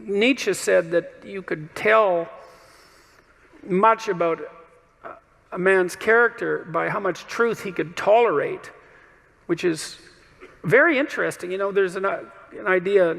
Nietzsche said that you could tell much about a man's character by how much truth he could tolerate, which is very interesting. You know, there's an idea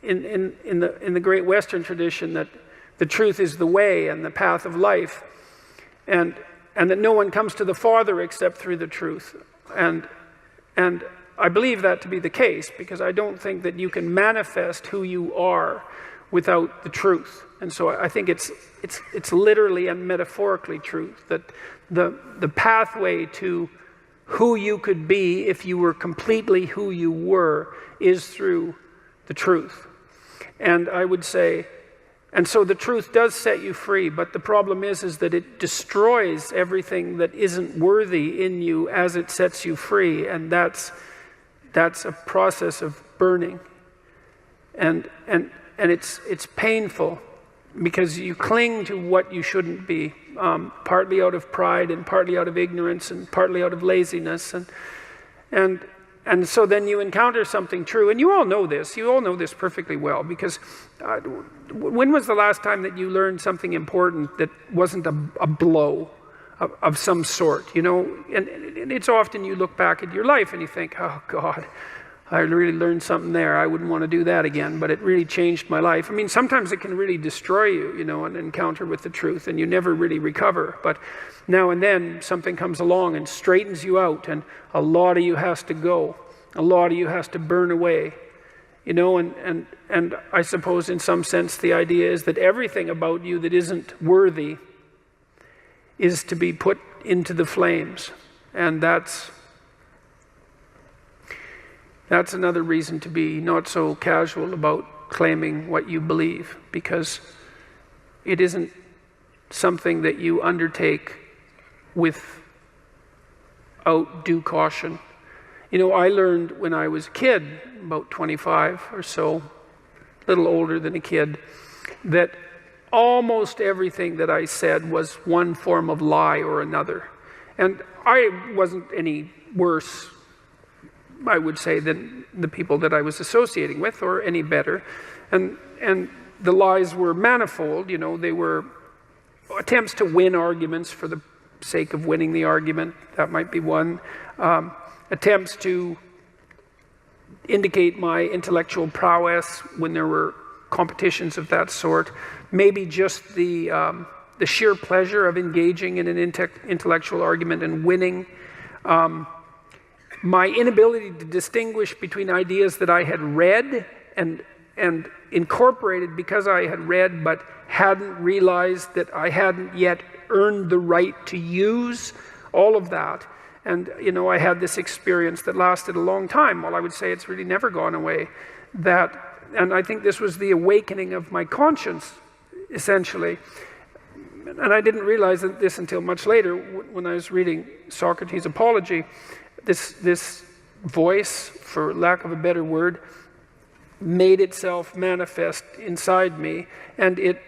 in the great Western tradition that the truth is the way and the path of life, and that no one comes to the Father except through the truth. And I believe that to be the case, because I don't think that you can manifest who you are without the truth. And so I think it's literally and metaphorically truth, that the pathway to who you could be if you were completely who you were is through the truth. And I would say, and so the truth does set you free, but the problem is that it destroys everything that isn't worthy in you as it sets you free, and that's a process of burning. And it's painful, because you cling to what you shouldn't be, partly out of pride and partly out of ignorance and partly out of laziness, and so then you encounter something true, and you all know this perfectly well, because when was the last time that you learned something important that wasn't a blow of some sort, you know? And it's often you look back at your life and you think, oh God, I really learned something there. I wouldn't want to do that again, but it really changed my life. I mean, sometimes it can really destroy you, you know, an encounter with the truth, and you never really recover. But now and then something comes along and straightens you out, and a lot of you has to go. A lot of you has to burn away, you know, and I suppose in some sense the idea is that everything about you that isn't worthy is to be put into the flames. And that's another reason to be not so casual about claiming what you believe, because it isn't something that you undertake without due caution. You know, I learned when I was a kid, about 25 or so, a little older than a kid, that almost everything that I said was one form of lie or another. And I wasn't any worse, I would say, than the people that I was associating with, or any better. And the lies were manifold, you know. They were attempts to win arguments for the sake of winning the argument. That might be one. Attempts to indicate my intellectual prowess when there were competitions of that sort. Maybe just the sheer pleasure of engaging in an intellectual argument and winning. My inability to distinguish between ideas that I had read and incorporated because I had read, but hadn't realized that I hadn't yet earned the right to use, all of that. And, you know, I had this experience that lasted a long time. Well, I would say it's really never gone away. And I think this was the awakening of my conscience, essentially. And I didn't realize this until much later, when I was reading Socrates' Apology. This voice, for lack of a better word, made itself manifest inside me, and it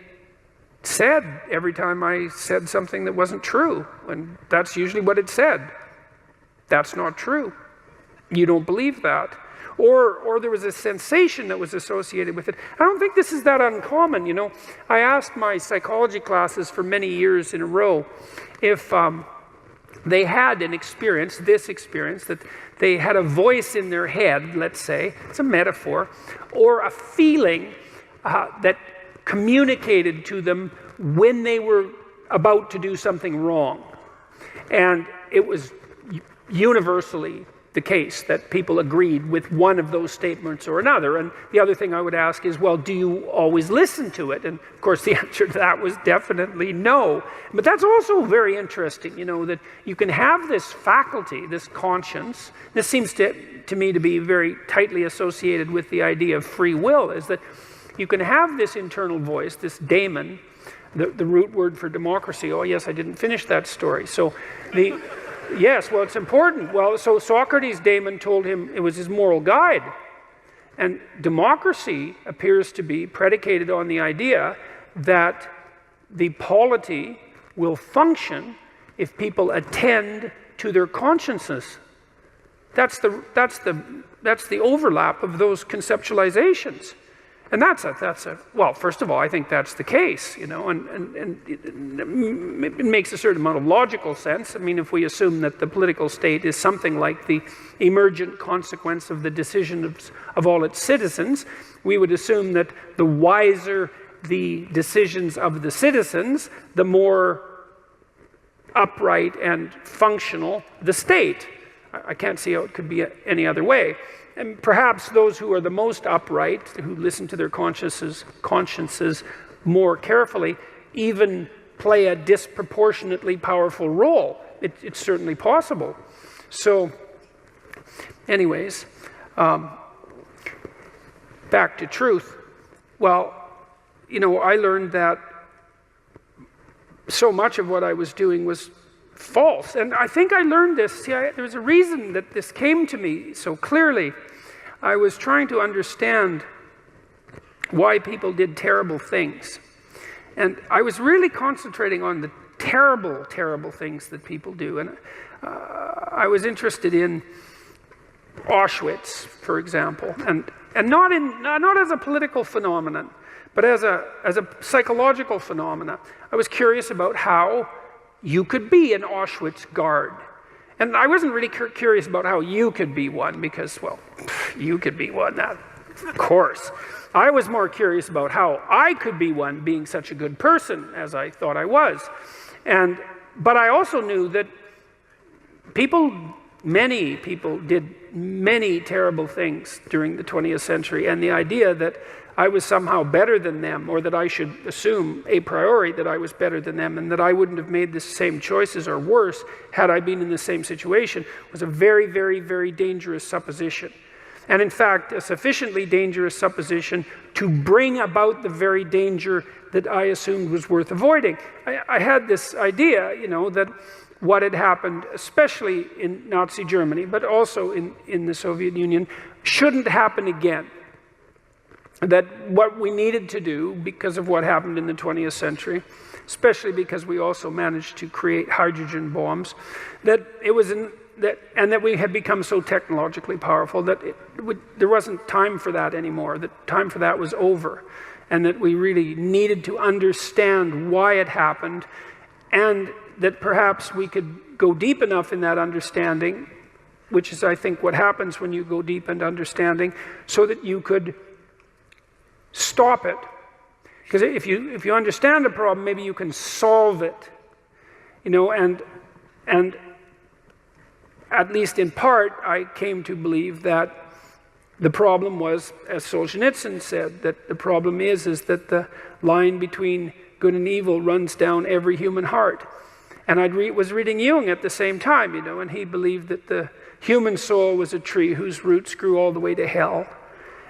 said every time I said something that wasn't true, and that's usually what it said. That's not true. You don't believe that. Or there was a sensation that was associated with it. I don't think this is that uncommon, you know. I asked my psychology classes for many years in a row if they had an experience, that they had a voice in their head, let's say, it's a metaphor, or a feeling that communicated to them when they were about to do something wrong. And it was universally the case that people agreed with one of those statements or another. And the other thing I would ask is, well, do you always listen to it? And of course the answer to that was definitely no. But that's also very interesting, you know, that you can have this faculty, this conscience. This seems to me to be very tightly associated with the idea of free will, is that you can have this internal voice, this daemon, the root word for democracy. Oh yes, I didn't finish that story. So yes, well, it's important. Well, so Socrates' daemon told him it was his moral guide. And democracy appears to be predicated on the idea that the polity will function if people attend to their consciences. That's the overlap of those conceptualizations. And well, first of all, I think that's the case, and it makes a certain amount of logical sense. I mean, if we assume that the political state is something like the emergent consequence of the decisions of all its citizens, we would assume that the wiser the decisions of the citizens, the more upright and functional the state. I can't see how it could be any other way. And perhaps those who are the most upright, who listen to their consciences more carefully, even play a disproportionately powerful role. It's certainly possible. So, anyways, back to truth. Well, I learned that so much of what I was doing was false. And I think I learned this. There was a reason that this came to me so clearly. I was trying to understand why people did terrible things. And I was really concentrating on the terrible, terrible things that people do. And I was interested in Auschwitz, for example, and not as a political phenomenon, but as a psychological phenomenon. I was curious about how you could be an Auschwitz guard. And I wasn't really curious about how you could be one, because, well, you could be one, of course. I was more curious about how I could be one, being such a good person as I thought I was. But I also knew that many people did many terrible things during the 20th century, and the idea that I was somehow better than them, or that I should assume a priori that I was better than them, and that I wouldn't have made the same choices or worse had I been in the same situation, was a very, very, very dangerous supposition. And in fact, a sufficiently dangerous supposition to bring about the very danger that I assumed was worth avoiding. I had this idea, that what had happened, especially in Nazi Germany, but also in the Soviet Union, shouldn't happen again. That what we needed to do, because of what happened in the 20th century, especially because we also managed to create hydrogen bombs, that we had become so technologically powerful that there wasn't time for that anymore, that time for that was over, and that we really needed to understand why it happened, and that perhaps we could go deep enough in that understanding, which is, I think, what happens when you go deep into understanding, so that you could stop it. Because if you understand the problem, maybe you can solve it. And at least in part, I came to believe that the problem was, as Solzhenitsyn said, that the problem is that the line between good and evil runs down every human heart. And I was reading Jung at the same time, and he believed that the human soul was a tree whose roots grew all the way to hell,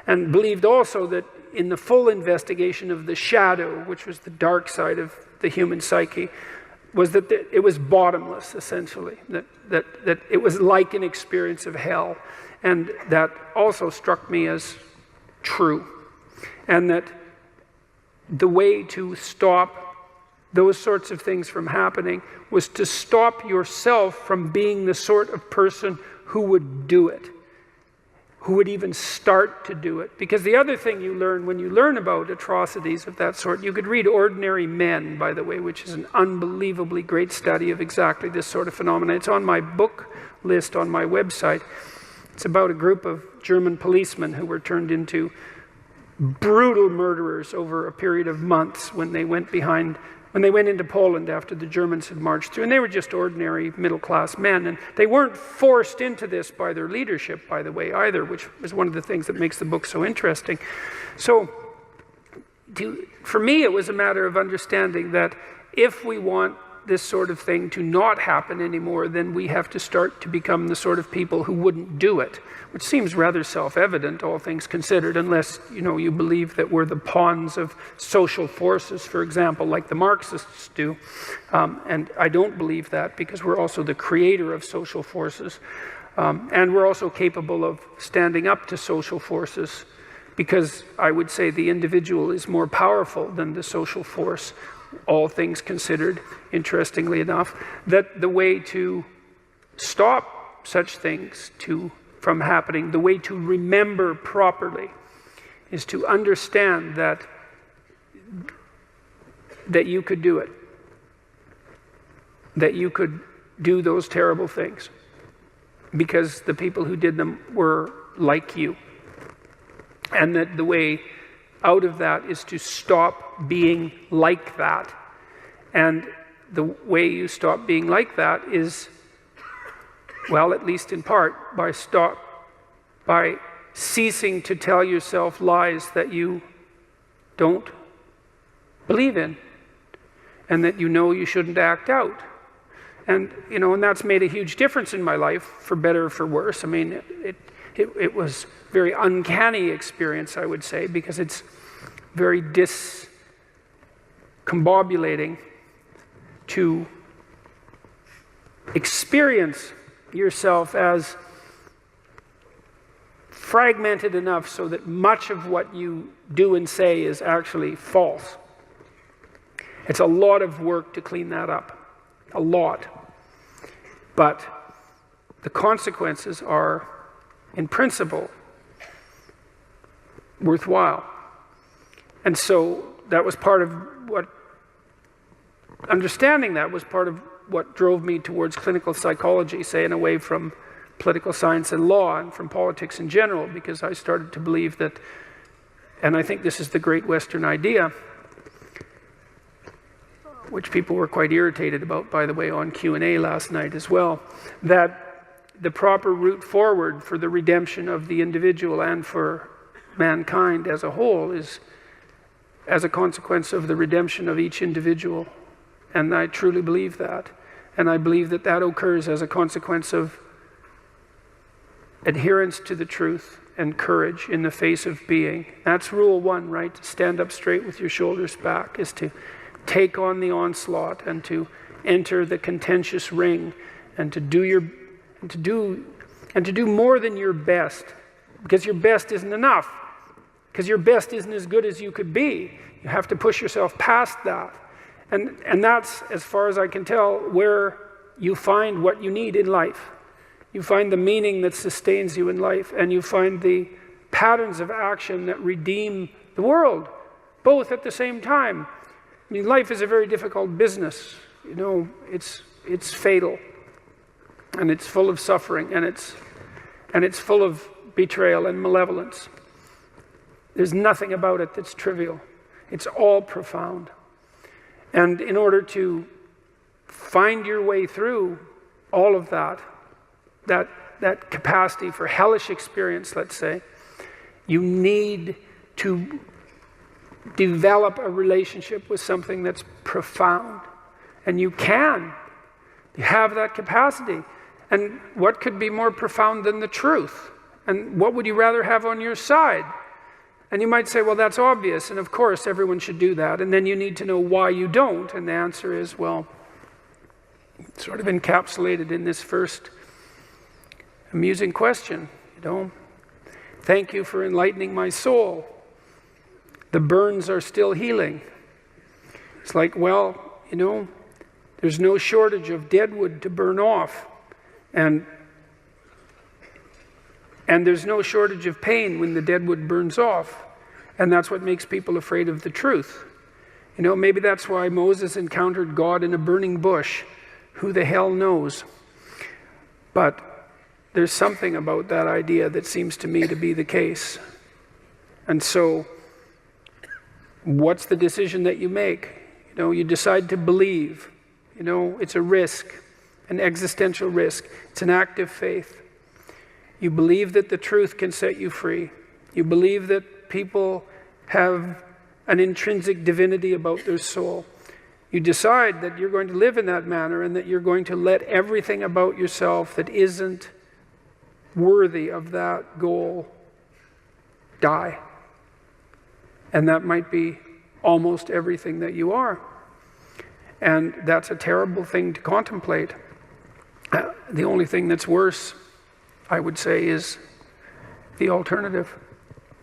and believed also that in the full investigation of the shadow, which was the dark side of the human psyche, was that it was bottomless, essentially, that it was like an experience of hell. And that also struck me as true. And that the way to stop those sorts of things from happening was to stop yourself from being the sort of person who would do it, who would even start to do it. Because the other thing you learn when you learn about atrocities of that sort, you could read Ordinary Men, by the way, which is an unbelievably great study of exactly this sort of phenomenon. It's on my book list on my website. It's about a group of German policemen who were turned into brutal murderers over a period of months when they went into Poland after the Germans had marched through. And they were just ordinary middle-class men. And they weren't forced into this by their leadership, by the way, either, which is one of the things that makes the book so interesting. So for me, it was a matter of understanding that if we want this sort of thing to not happen anymore, then we have to start to become the sort of people who wouldn't do it, which seems rather self-evident, all things considered, unless you believe that we're the pawns of social forces, for example, like the Marxists do. And I don't believe that, because we're also the creator of social forces. And we're also capable of standing up to social forces, because I would say the individual is more powerful than the social force, all things considered, interestingly enough, that the way to stop such things from happening, the way to remember properly, is to understand that you could do it, that you could do those terrible things, because the people who did them were like you. And that the way out of that is to stop being like that. And the way you stop being like that is, well, at least in part, by ceasing to tell yourself lies that you don't believe in, and that you know you shouldn't act out. And, and that's made a huge difference in my life, for better or for worse. I mean, it was a very uncanny experience, I would say, because it's very discombobulating to experience yourself as fragmented enough so that much of what you do and say is actually false. It's a lot of work to clean that up. A lot. But the consequences are, in principle, worthwhile. And so that was part of what, understanding that was part of what drove me towards clinical psychology, say, and away from political science and law and from politics in general, because I started to believe that, and I think this is the great Western idea, which people were quite irritated about, by the way, on Q&A last night as well, that the proper route forward for the redemption of the individual and for mankind as a whole is as a consequence of the redemption of each individual. And I truly believe that. And I believe that that occurs as a consequence of adherence to the truth and courage in the face of being. That's rule one, right? To stand up straight with your shoulders back, is to take on the onslaught and to enter the contentious ring and to do more than your best, because your best isn't enough, because your best isn't as good as you could be. You have to push yourself past that. And that's, as far as I can tell, where you find what you need in life. You find the meaning that sustains you in life, and you find the patterns of action that redeem the world, both at the same time. I mean, life is a very difficult business. It's fatal, and it's full of suffering, and it's full of betrayal and malevolence. There's nothing about it that's trivial. It's all profound. And in order to find your way through all of that capacity for hellish experience, let's say, you need to develop a relationship with something that's profound. And you can. You have that capacity. And what could be more profound than the truth? And what would you rather have on your side? And you might say, well, that's obvious, and of course everyone should do that. And then you need to know why you don't. And the answer is, well, sort of encapsulated in this first amusing question. Thank you for enlightening my soul. The burns are still healing. It's like, well, there's no shortage of dead wood to burn off. And there's no shortage of pain when the dead wood burns off. And that's what makes people afraid of the truth. Maybe that's why Moses encountered God in a burning bush. Who the hell knows? But there's something about that idea that seems to me to be the case. And so, what's the decision that you make? You decide to believe. It's a risk, an existential risk. It's an act of faith. You believe that the truth can set you free. You believe that people have an intrinsic divinity about their soul. You decide that you're going to live in that manner and that you're going to let everything about yourself that isn't worthy of that goal die. And that might be almost everything that you are. And that's a terrible thing to contemplate. The only thing that's worse, I would say, is the alternative.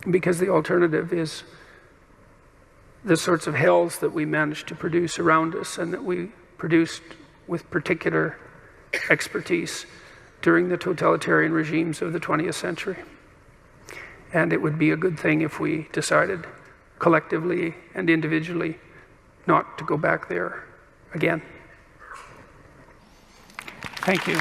Because the alternative is the sorts of hells that we managed to produce around us and that we produced with particular expertise during the totalitarian regimes of the 20th century. And it would be a good thing if we decided collectively and individually not to go back there again. Thank you.